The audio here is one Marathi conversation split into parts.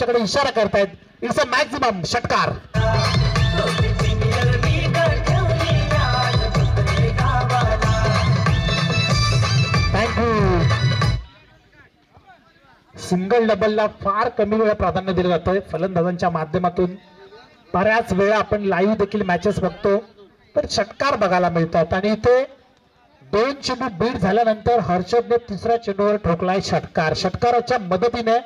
आमच्याकडे इशारा करतायत. इट्स अ मॅक्झिमम षटकार. थँक्यू. सिंगल डबलला फार कमी वेळा प्राधान्य दिलं जातंय फलंदाजांच्या माध्यमातून. बऱ्याच वेळा आपण लाईव्ह देखील मॅचेस बघतो तर षटकार बघायला मिळतात आणि इथे 2 चेंडू बीट झाल्यानंतर हर्षदने तिसऱ्या चेंडूवर ठोकलाय षटकार. षटकाराच्या मदतीने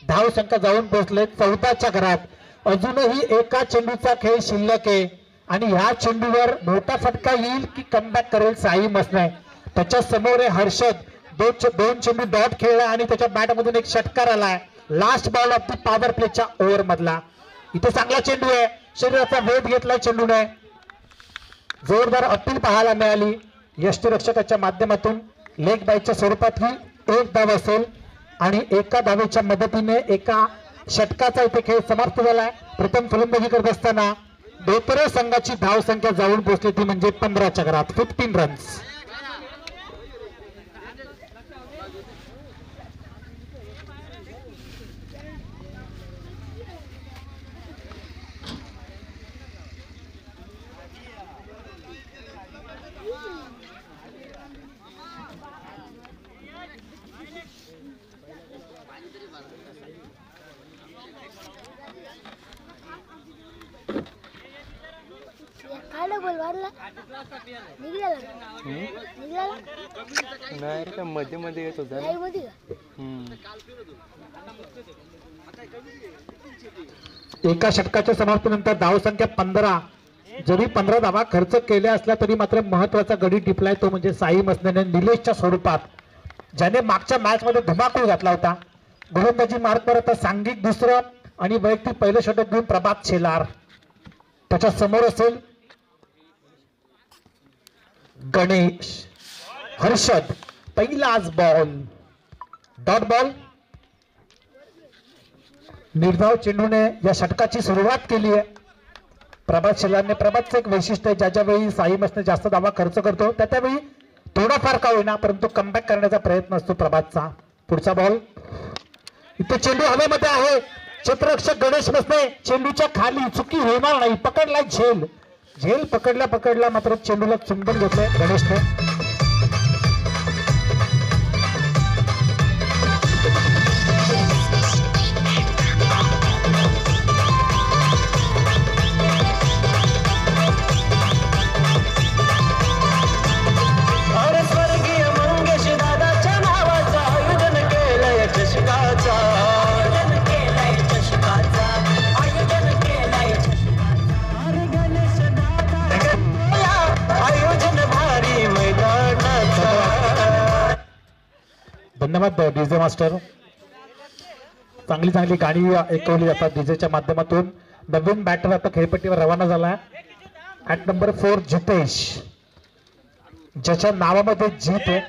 धाव संख्या जाऊन पोहोचले 14च्या घरात. अजूनही एका चेंडूचा खेळ शिल्लक आहे आणि ह्या चेंडूवर मोठा फटका येईल की कमबॅक करेल साई मसने. त्याच्या समोर आहे हर्षद. 2 चेंडू डॉट खेळला आणि त्याच्या बॅटमधून एक षटकार आलाय. Last ball of the power प्लेच्या ओव्हर मधला. इथे चांगला चेंडू आहे. शरीराचा वेध घेतला चेंडूने. जोरदार अपील पाहायला मिळाली यष्टिरक्षकाच्या माध्यमातून. लेग बायच्या स्वरूपात ही एक धाव असेल आणि एका धावेच्या मदतीने एका षटकाचा इथे खेळ समाप्त झालाय. प्रथम फलंदाजी करत असताना धोत्रे संघाची धाव संख्या जाऊन पोहोचली ती म्हणजे 15च्या घरात. 15 रन्स. नाही मध्ये मध्ये येत होता. एका षटकाच्या समाप्तीनंतर धाव संख्या 15. जरी 15 धावा खर्च केल्या असल्या तरी मात्र महत्वाचा गडी टिपलाय तो म्हणजे साई मसनेने निलेशच्या स्वरूपात, ज्याने मागच्या मॅच मध्ये धुमाकूळ घातला होता. गोलंदाजी मार्कवर आता सांघिक दुसरं आणि वैयक्तिक पहिलं षटक घेऊन प्रभात शेलार. त्याच्या समोर असेल गणेश. हर्षद पहिलाच बॉल डॉट बॉल. निर्धाव चेंडूने या षटकाची सुरुवात केली आहे. प्रभात शेलारने. प्रभातचं एक वैशिष्ट्य आहे, ज्याच्या वेळी साई मसने जास्त धावा खर्च करतो त्यावेळी थोडाफार का होईना परंतु कमबॅक करण्याचा प्रयत्न असतो प्रभातचा. पुढचा बॉल. इथे चेंडू हवेमध्ये आहे. क्षेत्ररक्षक गणेश मसने चेंडूच्या खाली. चुकी होणार नाही. पकडला झेल. झेल पकडला मात्र चेंडूला चुंबन घेतलंय गणेशने. धन्यवाद डीजे मास्टर. चांगली गाणी ऐकवली जातात डीजेच्या माध्यमातून. नवीन बॅटर आता खेळपट्टीवर रवाना झाला. ॲट नंबर 4 जितेश, ज्याच्या नावामध्ये जीत आहे.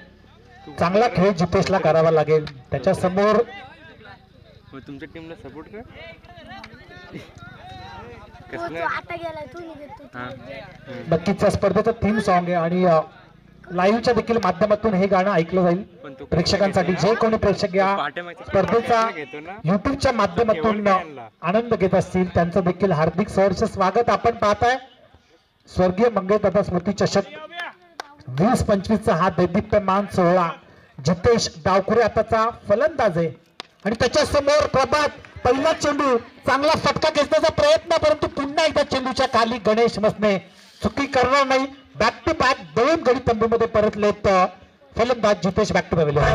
चांगला खेळ जितेशला करावा लागेल. त्याच्या समोर तुमच्या टीमला सपोर्ट कर. नक्कीच स्पर्धेचं थीम सॉन्ग आहे आणि लाईव्हच्या देखील माध्यमातून हे गाणं ऐकलं जाईल प्रेक्षकांसाठी. जे कोणी प्रेक्षक या स्पर्धेचा युट्यूबच्या माध्यमातून आनंद घेत असतील त्यांचं देखील हार्दिक सहर्ष स्वागत. आपण पाहताय स्वर्गीय मंगेशदादा स्मृती चषक 20-25 हा दैदिप्यमान सोहळा. जितेश डावखुरे आताचा फलंदाज आहे आणि त्याच्या समोर प्रभात. पहिला चेंडू चांगला फटका घेण्याचा प्रयत्न परंतु पुन्हा एकदा चेंडूच्या खाली गणेश मसने. चुकी करणार नाही. बॅक टू बॅक 2 गडी तंबूमध्ये परतलेत फलंदाज जितेश. Back to pavilion.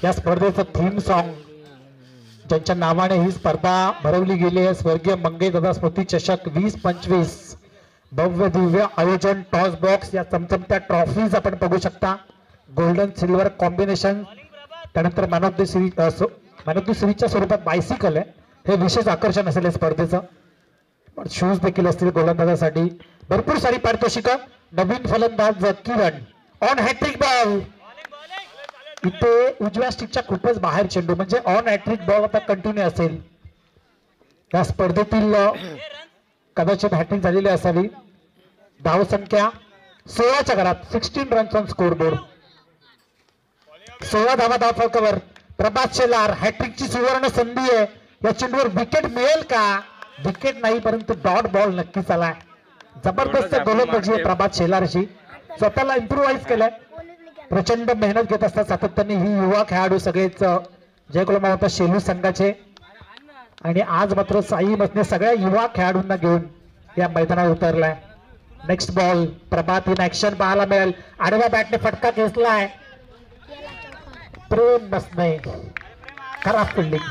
या स्पर्धेचं थीम सॉन्ग ज्यांच्या नावाने ही स्पर्धा भरवली गेली आहे, स्वर्गीय मंगेशदादा स्मृती चषक 20-25 भव्य दिव्य आयोजन. टॉस बॉक्स या चमचमत्या ट्रॉफीज आपण बघू शकता. Golden silver combination. त्यानंतर मॅन ऑफ द सिरीजच्या स्वरूपात बायसिकल आहे. हे विशेष आकर्षण असेल या स्पर्धेचं. शूज देखील असतील गोलंदाजासाठी. भरपूर सारी पारितोषिकं. नवीन फलंदाज किरण ऑन हॅट्रिक बॉल. इथे उजव्या स्टिकच्या खूपच बाहेर चेंडू, म्हणजे ऑन हॅट्रिक बॉल आता कंटिन्यू असेल. या स्पर्धेतील कदाचित हॅट्रिक झालेली असावी. धाव संख्या 16च्या घरात, 16 रन्स ऑन स्कोर बोर्ड. 16 धावा धाव फलकावर. प्रभात शेलार, हॅट्रिकची सुवर्ण संधी आहे. या चेंडूवर विकेट मिळेल का? विकेट नाही, परंतु डॉट बॉल नक्कीच आलाय. जबरदस्त गोलंदाजी आहे प्रभात शेलारची. स्वतःला इम्प्रुव्हाइज केलंय. प्रचंड मेहनत घेत असतात सातत्याने ही युवा खेळाडू सगळेच जय कुलमावता शेलू संघाचे. आणि आज मात्र साई मसने सगळ्या युवा खेळाडूंना घेऊन या मैदानावर उतरलाय. Next ball Prabhat in action पाहायला मिळेल. आडव्या बॅटने फटका खेचलाय प्रेम मसने. खराब फिल्डिंग.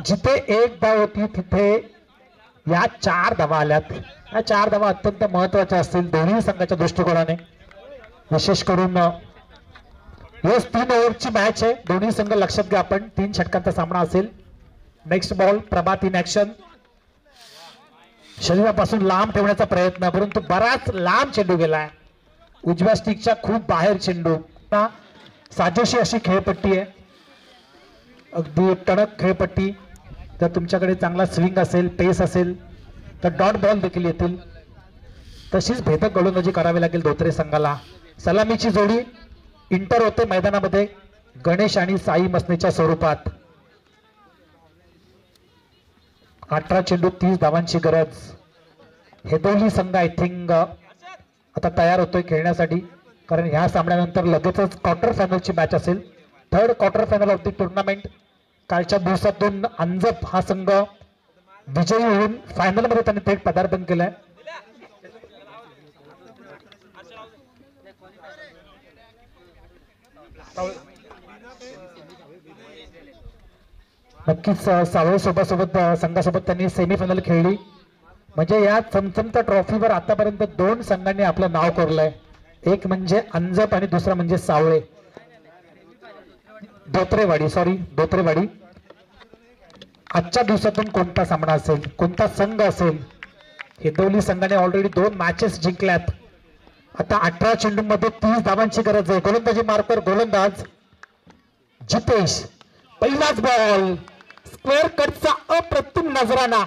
जिथे एक धाव होती तिथे या 4 धावा आल्यात. या 4 धावा अत्यंत महत्वाच्या असतील दोन्ही संघाच्या दृष्टिकोनाने. विशेष करून यस 3 ओव्हरची मॅच आहे. दोन्ही संघ लक्षात घ्या, आपण 3 षटकांचा सामना असेल. Next ball Prabhat in action. शरीरापासून लांब ठेवण्याचा प्रयत्न, परंतु बराच लांब चेंडू गेलाय. उजव्या स्टिकच्या खूप बाहेर चेंडू. साजेशी अशी खेळपट्टी आहे, अगदी टणक खेळपट्टी. जर तुमच्याकडे चांगला स्विंग असेल, पेस असेल तर डॉट बॉल देखील येतील. तशीच भेदक गोलंदाजी करावी लागेल धोत्रे संघाला. सलामीची जोडी इंटर होते मैदानामध्ये गणेश आणि साई मसनेच्या स्वरूपात. 18 चेंडू 30 धावांची गरज. हेदोली संघ आय थिंक आता तयार होतोय खेळण्यासाठी, कारण ह्या सामन्यानंतर लगेचच क्वार्टर फायनलची मॅच असेल. Third quarter final of the tournament. कालच्या दिवसातून अंजप हा संघ विजयी होऊन फायनल मध्ये त्यांनी थेट पदार्पण केलंय. नक्कीच सावळे सोबत संघासोबत त्यांनी सेमीफायनल खेळली. म्हणजे या चमचमत्या ट्रॉफीवर आतापर्यंत 2 संघांनी आपलं नाव कोरलंय. एक म्हणजे अंजप आणि दुसरा म्हणजे सावळे. धोत्रेवाडी. आजच्या दिवसातून कोणता सामना असेल, कोणता संघ असेल? हेदोली संघाने ऑलरेडी 2 मॅचेस जिंकल्यात. आता 18 चेंडूंमध्ये 30 धावांची गरज आहे. गोलंदाजी मार्कर गोलंदाज जितेश. पहिलाच बॉल स्क्वेअर कटचा अप्रतिम नजराना.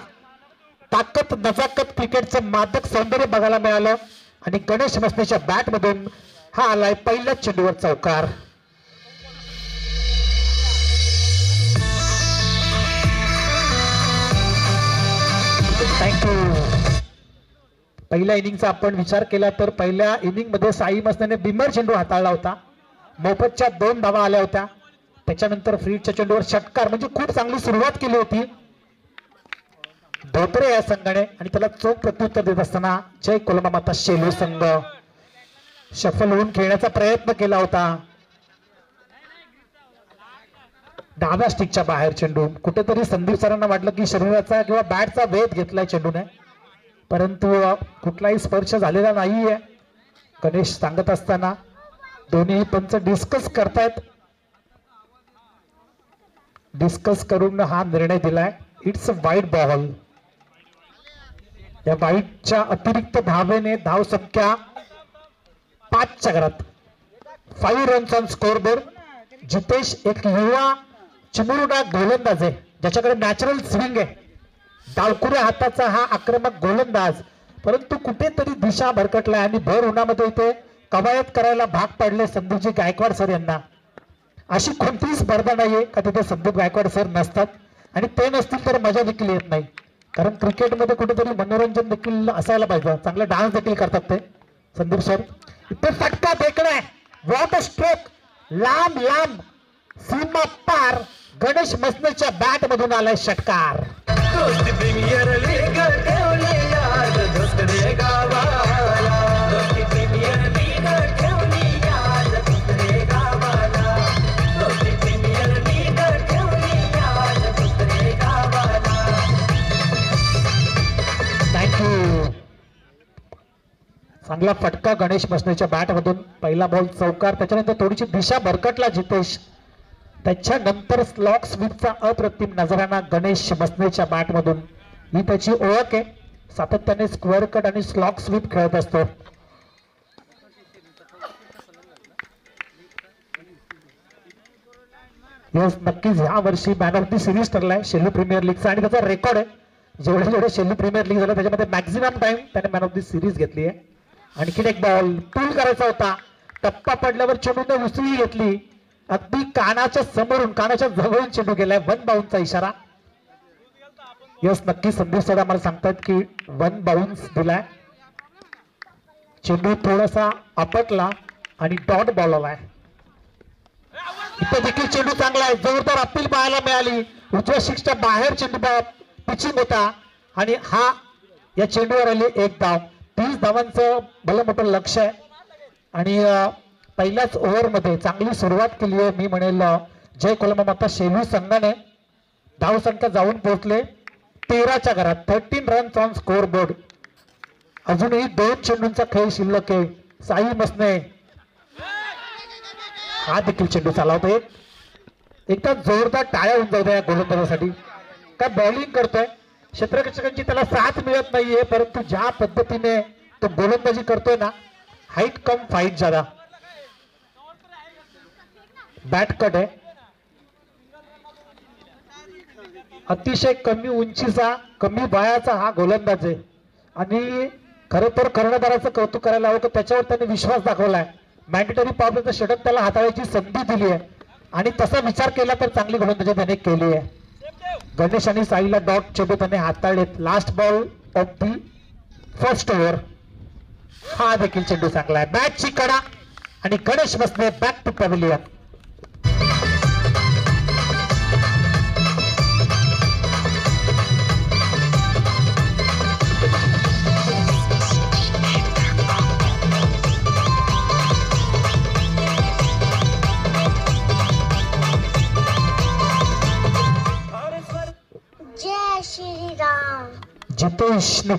ताकद नजाकत क्रिकेटचं मादक सौंदर्य बघायला मिळालं आणि गणेश मसनेच्या बॅट मधून हा आलाय पहिल्याच चेंडूवर चौकार. थँक्यू. पहिल्या इनिंगचा आपण विचार केला तर पहिल्या इनिंग मध्ये साई मसनेने बिमर चेंडू हाताळला होता. मोफतच्या 2 धावा आल्या होत्या. त्याच्यानंतर फ्रीडच्या चेंडूवर षटकार, म्हणजे खूप चांगली सुरुवात केली होती धोत्रे या संघाने. आणि त्याला चोख प्रत्युत्तर देत असताना जय कोलमामाता शेलू संघ शफल होऊन खेळण्याचा प्रयत्न केला होता. डाव्या स्टिकच्या बाहेर चेंडू. कुठेतरी संदीप सरांना वाटलं की शरीराचा किंवा बॅटचा वेध घेतलाय चेंडूने, परंतु कुठलाही स्पर्श झालेला नाहीये. गणेश सांगत असताना दोन्ही पंच डिस्कस करतायत. डिस्कस करून हा निर्णय दिलाय. It's a wide ball. या वाईडच्या अतिरिक्त धावेने धाव संख्या 5च्या घरात. 5 runs on score board. Jitesh एक युवा चिमुरडा गोलंदाज आहे, ज्याच्याकडे नॅचरल स्विंग आहे. डावकुऱ्या हाताचा हा आक्रमक गोलंदाज, परंतु कुठेतरी दिशा भरकटलाय आणि भर उन्हामध्ये इथे कवायत करायला भाग पडले संदीपजी गायकवाड सर यांना. अशी कोणतीही स्पर्धा नाहीये का तिथे संदीप गायकवाड सर नसतात, आणि ते नसतील तर मजा देखील येत नाही. कारण क्रिकेटमध्ये कुठेतरी मनोरंजन देखील असायला पाहिजे. चांगले डान्स देखील करतात ते संदीप सर. इथे फटका फेकलाय. What a stroke. लांब लांब सीमा पार. गणेश मसनेच्या बॅट मधून आलाय षटकार. थँक्यू. चांगला फटका गणेश मसनेच्या बॅट मधून. पहिला बॉल चौकार, त्याच्यानंतर थोडीशी दिशा भरकटला जितेश, त्याच्यानंतर स्लॉक स्वीपचा अप्रतिम नजराणा गणेश मसनेच्या बॅट मधून. ही त्याची ओळख आहे, सातत्याने स्क्वेअर कट आणि स्लॉक स्वीप खेळत असतो. यस, नक्कीच ह्या वर्षी मॅन ऑफ द सिरीज ठरलाय शेल्यू प्रीमियर लीगचा आणि त्याचा रेकॉर्ड आहे. जेवढे शेल्यू प्रीमियर लीग झालं त्याच्यामध्ये मॅक्झिमम टाइम त्याने मॅन ऑफ द सिरीज घेतली आहे. आणखीन एक बॉल टूल करायचा होता, टप्पा पडल्यावर चेंडूने उसळी घेतली, अगदी कानाच्या समोरून कानाच्या जवळून चेंडू गेलाय. वन बाउन्सचा इशारा. यस, नक्की संदेश सर आम्हाला सांगतात की वन बाउन्स दिलाय. चेंडू थोडासा आपटला आणि डॉट बॉल आलाय. इथे देखील चेंडू चांगला आहे, जोरदार अपील पाहायला मिळाली. उजव्या शिक्सच्या बाहेर चेंडू पिचिंग होता आणि हा या चेंडूवर आले एक धाव. 30 धावांचं भलं मोठं लक्ष आहे आणि पहिल्याच ओव्हरमध्ये चांगली सुरुवात केली आहे. मी म्हणेल जय कोलमाता शेलू संघाने. धाव संख्या जाऊन पोहोचले 13च्या घरात. 13 रन्स ऑन स्कोर बोर्ड. अजूनही 2 चेंडूंचा खेळ शिल्लक आहे. साई मसने हा देखील चेंडू चालवतोय. एकदा जोरदार टाळ्या होऊन जाऊ द्या गोलंदाजासाठी. काय बॉलिंग करतोय, क्षेत्ररक्षकांची त्याला साथ मिळत नाहीये, परंतु ज्या पद्धतीने तो गोलंदाजी करतोय ना, हाईट कम फाईट ज्यादा. बॅट कट आहे, अतिशय कमी उंचीचा कमी वयाचा हा गोलंदाज आहे आणि खरं तर कर्णधाराचं कौतुक करायला हवं, त्याच्यावर त्याने विश्वास दाखवलाय. मॅन्डेटरी पॉवर प्लेचं षटक त्याला हाताळायची संधी दिली आहे आणि तसा विचार केला तर चांगली गोलंदाजी त्याने केली आहे. गणेश आणि साईला डॉट चेंडू त्याने हाताळलेत. Last ball of the first over. हा देखील चेंडू चांगला आहे. बॅटची कडा आणि Ganesh Masne back to pavilion.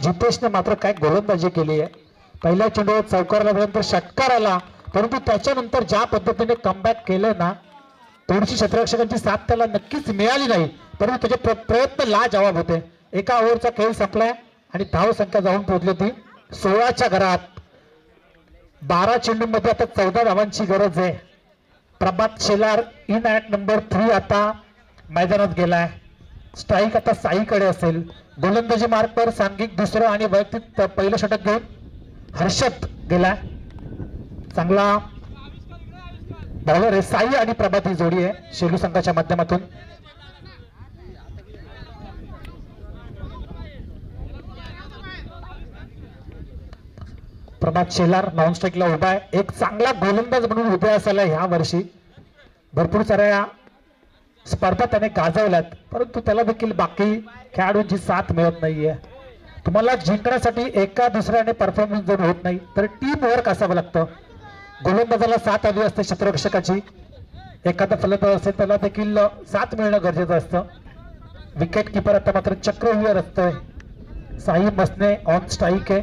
जितेशने मात्र काय गोलंदाजी केली आहे. पहिल्या चेंडूवर चौकार लागल्यानंतर षटकार आला, परंतु त्याच्यानंतर ज्या पद्धतीने कमबॅक केलं ना, थोडीशी क्षेत्ररक्षकांची साथ त्याला नक्कीच मिळाली नाही, परंतु त्याचे प्रयत्न लाजवाब होते. एका ओव्हरचा खेळ संपलाय आणि धाव संख्या जाऊन पोहोचली होती 16च्या घरात. 12 चेंडूमध्ये आता 14 धावांची गरज आहे. प्रभात शेलार इन ॲट नंबर 3 आता मैदानात गेलाय. स्ट्राईक आता साईकडे असेल. गोलंदाजी मार्कवर सांघिक दुसरं आणि वैयक्तिक पहिलं षटक घेऊन हर्षद गेलाय. चांगला बॉलर आहे साई आणि प्रभात ही जोडी आहे शेलू संघाच्या माध्यमातून. प्रभात शेलार नॉन स्ट्राईकला उभा आहे. एक चांगला गोलंदाज म्हणून उभे असायला ह्या वर्षी भरपूर साऱ्या स्पर्धा त्याने गाजवल्यात, परंतु त्याला देखील बाकी खेळाडूंची साथ मिळत नाहीये. तुम्हाला जिंकण्यासाठी एका दुसऱ्याने परफॉर्मन्स जर होत नाही तर टीम वर्क असावं लागतं. गोलंदाजाला साथ हवी असते क्षेत्ररक्षकाची. एखादा फलंदाज असेल त्याला देखील साथ मिळणं गरजेचं असतं. विकेट किपर आता मात्र चक्रव्यूहावर असतोय. साई मसने ऑन स्ट्राईक आहे.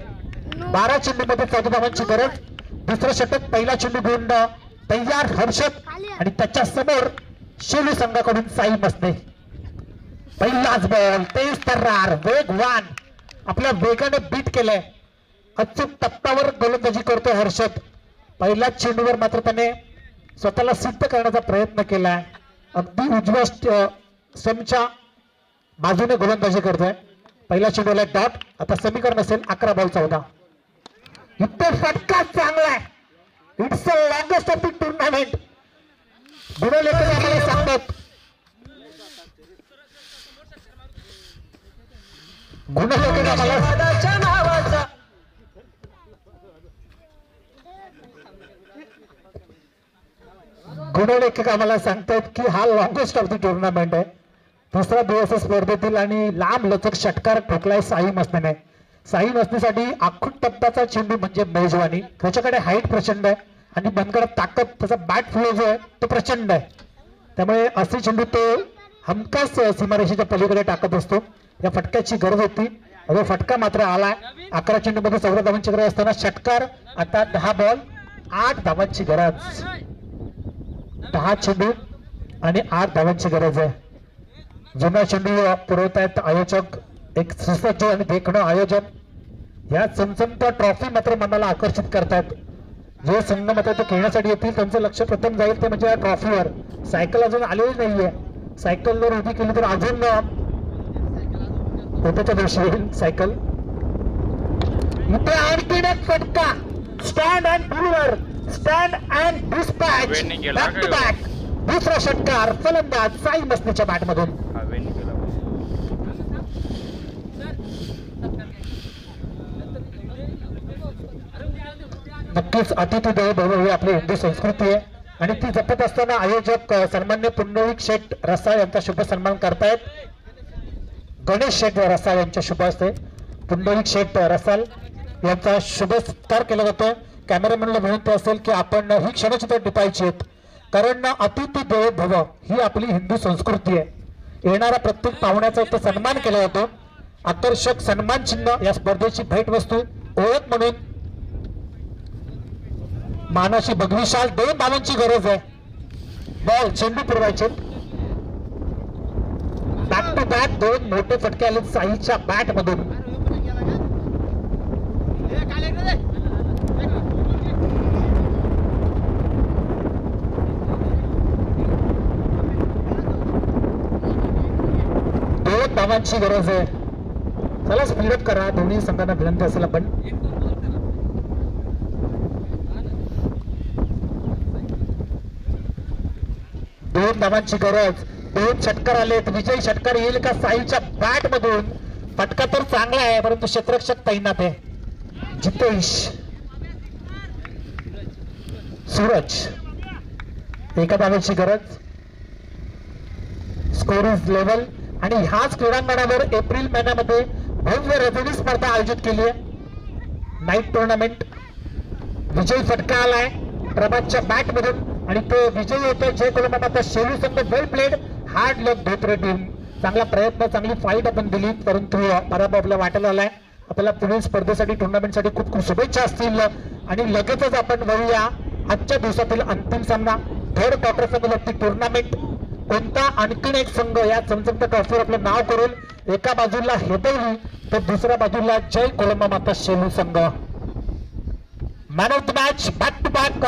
12 चेंडूमध्ये 14 धावांची गरज. दुसरं षटक पहिला चेंडू घेऊन तयार हर्षद आणि त्याच्या समोर शेलू संघाकडून साई मसने. पहिलाच बॉल, तेज तर्रार, वेगवान, आपल्या वेगाने बीट केलंय. अचूक टप्प्यावर गोलंदाजी करतोय हर्षद. पहिल्याच चेंडूवर मात्र त्याने स्वतःला सिद्ध करण्याचा प्रयत्न केलाय. अगदी उजव्या स्टंपच्या बाजूने गोलंदाजी करतोय. पहिला चेंडूला डॉट. आता समीकरण असेल 11 बॉल 14. इथे फटका चांगला आहे. It's a longest of the tournament. गुणलेखक आम्हाला सांगतात गुणलेखक आम्हाला सांगतात की हा लॉंगेस्ट ऑफ द टुर्नामेंट आहे. दुसरा दिवस स्पर्धेतील आणि लांब लचक षटकार ठोकलाय साई मसनेने. साई मसनेसाठी आखूट टप्प्याचा चेंडू म्हणजे मेजवानी. त्याच्याकडे हाईट प्रचंड आहे आणि बनकड ताकद, त्याचा बॅट फ्लो जो आहे तो प्रचंड आहे. त्यामुळे असे चेंडू तो हमखास सीमारेषेच्या पलीकडे टाकत असतो. या फटक्याची गरज होती अरे फटका मात्र आलाय. 11 चेंडूमध्ये 14 धावांची गरज असताना षटकार. आता 10 बॉल 8 धावांची गरज. 10 चेंडू आणि 8 धावांची गरज आहे. जुना चेंडू पुरवत आहेत आयोजक. एक सुसज्ज आणि देखणं आयोजन. या चमचमत्या ट्रॉफी मात्र मनाला आकर्षित करतात. जे संघ मात्र ते खेळण्यासाठी येतील त्यांचं लक्ष प्रथम जाईल ते म्हणजे या ट्रॉफीवर. सायकल अजून आलेली नाहीये. सायकल जर उभी केली तर अजून होत्याच्या दिवशी येईल सायकल. इथे आणखीन एक फटका. Stand and deliver. Stand and dispatch. Back to back. दुसरा षटकार. फलंदाज साई मस्तीच्या बॅटमधून. नक्कीच अतिथी देवो भव ही आपली हिंदू संस्कृती आहे आणि ती जपत असताना आयोजक सन्मान्य पुंडलिक शेठ रसाळ यांचा शुभ सन्मान करतायत. गणेश शेठ रसाळ यांच्या शुभ हस्ते पुंडलिक शेठ रसाळ यांचा शुभ सत्कार केला जातो. कॅमेरामॅनला विनंती असेल की आपण ही क्षणचित्र टिपायची आहेत कारण अतिथी देवो भव ही आपली हिंदू संस्कृती आहे. येणाऱ्या प्रत्येक पाहुण्याचा इथे सन्मान केला जातो. आकर्षक सन्मान चिन्ह या स्पर्धेची भेटवस्तू ओळख म्हणून मानाशी बघविशाल 2 धावांची गरज आहे. बॉल चेंडू पुरवायचे. बॅक टू बॅक 2 मोठे फटके आले साईच्या बॅट मधून. दोन धावांची गरज आहे. चला स्पीडअप करा. दोन्ही संघांना विनंती असेल आपण. दोन धावांची गरज. 2 षटकार आलेत. विजयी षटकार येईल का साईच्या बॅट मधून. फटका तर चांगला आहे परंतु क्षेत्ररक्षक तैनात आहे. जितेश सूरज. 1 धावेची गरज. Score is level. आणि ह्याच क्रीडांगणावर एप्रिल महिन्यामध्ये भव्य रजनी स्पर्धा आयोजित केली आहे. Night tournament. विजयी फटका आलाय प्रभातच्या बॅट मधून आणि तो विजयी होतोय जय कोलंबा. आता शेलू संघ वेल प्लेड. हार्ड लक धोत्रे टीम. चांगला प्रयत्न चांगली फाईट आपण दिली परंतु पराभव आपल्या वाटेला आलाय. आपल्याला पुढील स्पर्धेसाठी टुर्नामेंटसाठी खूप खूप शुभेच्छा असतील आणि लगेचच आपण वळूया आजच्या दिवसातील अंतिम सामना. 3rd quarter final tournament. कोणता आणखीन एक संघ या चमचमत्या ट्रॉफीवर आपलं नाव करून. एका बाजूला हेदवली तर दुसऱ्या बाजूला जय कोलंबा माता शेलू संघ. Man of the match back to back